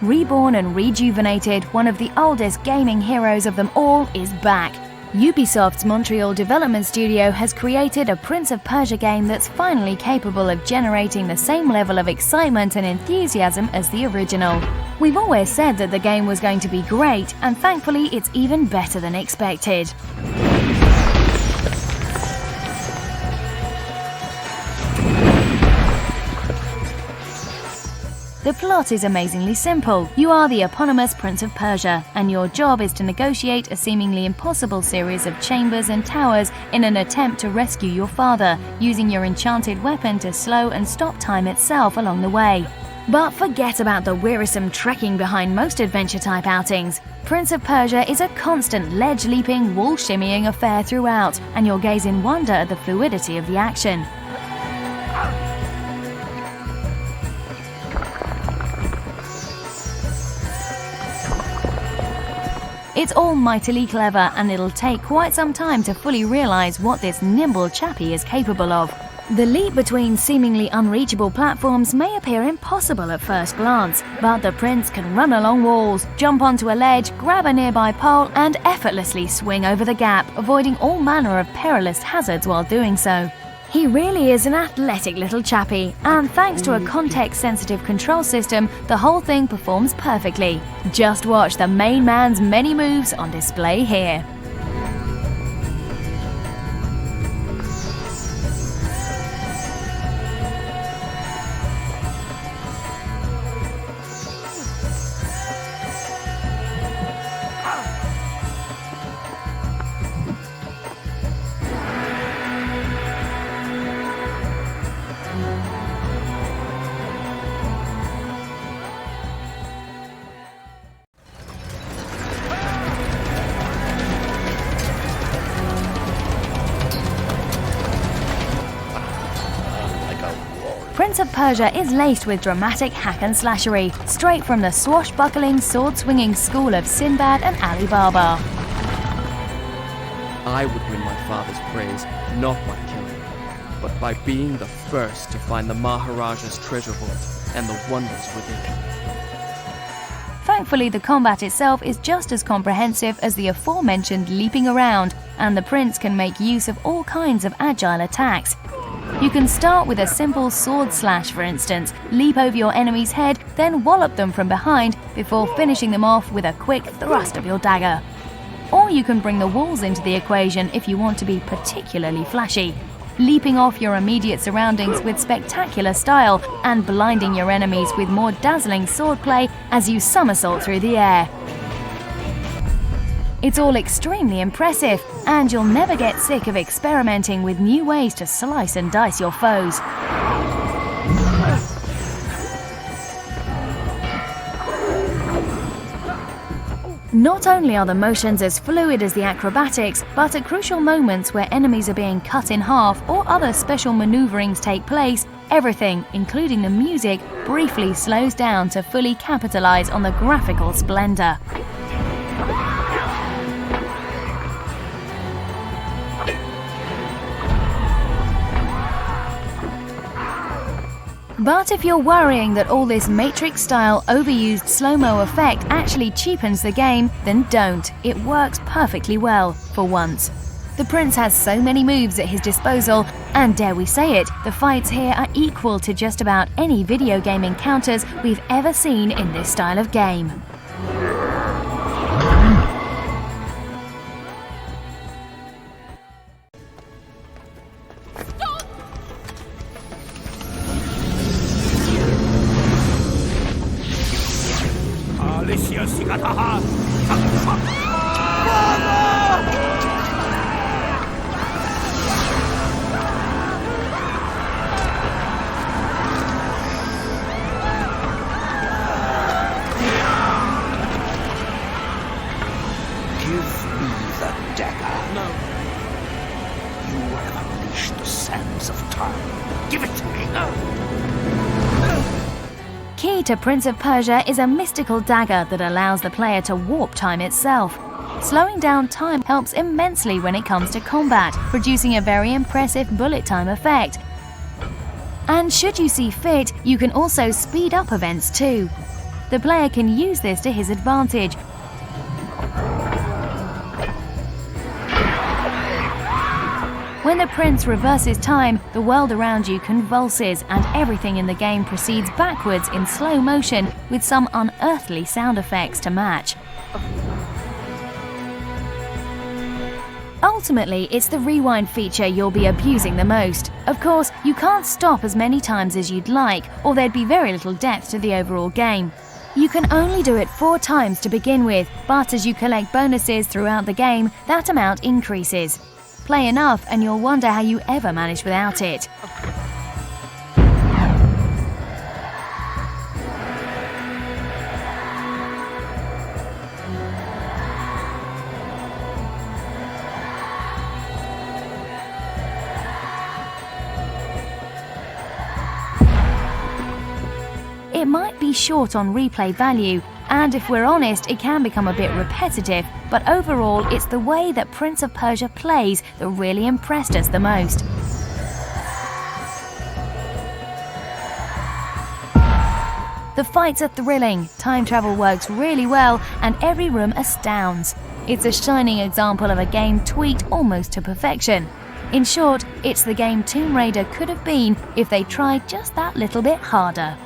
Reborn and rejuvenated, one of the oldest gaming heroes of them all is back. Ubisoft's Montreal development studio has created a Prince of Persia game that's finally capable of generating the same level of excitement and enthusiasm as the original. We've always said that the game was going to be great, and thankfully it's even better than expected. The plot is amazingly simple. You are the eponymous Prince of Persia, and your job is to negotiate a seemingly impossible series of chambers and towers in an attempt to rescue your father, using your enchanted weapon to slow and stop time itself along the way. But forget about the wearisome trekking behind most adventure-type outings. Prince of Persia is a constant ledge-leaping, wall-shimmying affair throughout, and you'll gaze in wonder at the fluidity of the action. It's all mightily clever, and it'll take quite some time to fully realize what this nimble chappie is capable of. The leap between seemingly unreachable platforms may appear impossible at first glance, but the prince can run along walls, jump onto a ledge, grab a nearby pole, and effortlessly swing over the gap, avoiding all manner of perilous hazards while doing so. He really is an athletic little chappie, and thanks to a context-sensitive control system, the whole thing performs perfectly. Just watch the main man's many moves on display here. Prince of Persia is laced with dramatic hack and slashery, straight from the swashbuckling, sword-swinging school of Sinbad and Ali Baba. I would win my father's praise, not by killing, but by being the first to find the Maharaja's treasure vault and the wonders within it. Thankfully, the combat itself is just as comprehensive as the aforementioned leaping around, and the prince can make use of all kinds of agile attacks. You can start with a simple sword slash, for instance, leap over your enemy's head, then wallop them from behind before finishing them off with a quick thrust of your dagger. Or you can bring the walls into the equation if you want to be particularly flashy, leaping off your immediate surroundings with spectacular style and blinding your enemies with more dazzling swordplay as you somersault through the air. It's all extremely impressive, and you'll never get sick of experimenting with new ways to slice and dice your foes. Not only are the motions as fluid as the acrobatics, but at crucial moments where enemies are being cut in half or other special maneuverings take place, everything, including the music, briefly slows down to fully capitalize on the graphical splendor. But if you're worrying that all this Matrix-style overused slow-mo effect actually cheapens the game, then don't. It works perfectly well, for once. The prince has so many moves at his disposal, and dare we say it, the fights here are equal to just about any video game encounters we've ever seen in this style of game. Key to Prince of Persia is a mystical dagger that allows the player to warp time itself. Slowing down time helps immensely when it comes to combat, producing a very impressive bullet time effect. And should you see fit, you can also speed up events too. The player can use this to his advantage. When the prince reverses time, the world around you convulses and everything in the game proceeds backwards in slow motion with some unearthly sound effects to match. Ultimately, it's the rewind feature you'll be abusing the most. Of course, you can't stop as many times as you'd like, or there'd be very little depth to the overall game. You can only do it 4 times to begin with, but as you collect bonuses throughout the game, that amount increases. Play enough and you'll wonder how you ever managed without it. It might be short on replay value, and if we're honest, it can become a bit repetitive, but overall it's the way that Prince of Persia plays that really impressed us the most. The fights are thrilling, time travel works really well, and every room astounds. It's a shining example of a game tweaked almost to perfection. In short, it's the game Tomb Raider could have been if they tried just that little bit harder.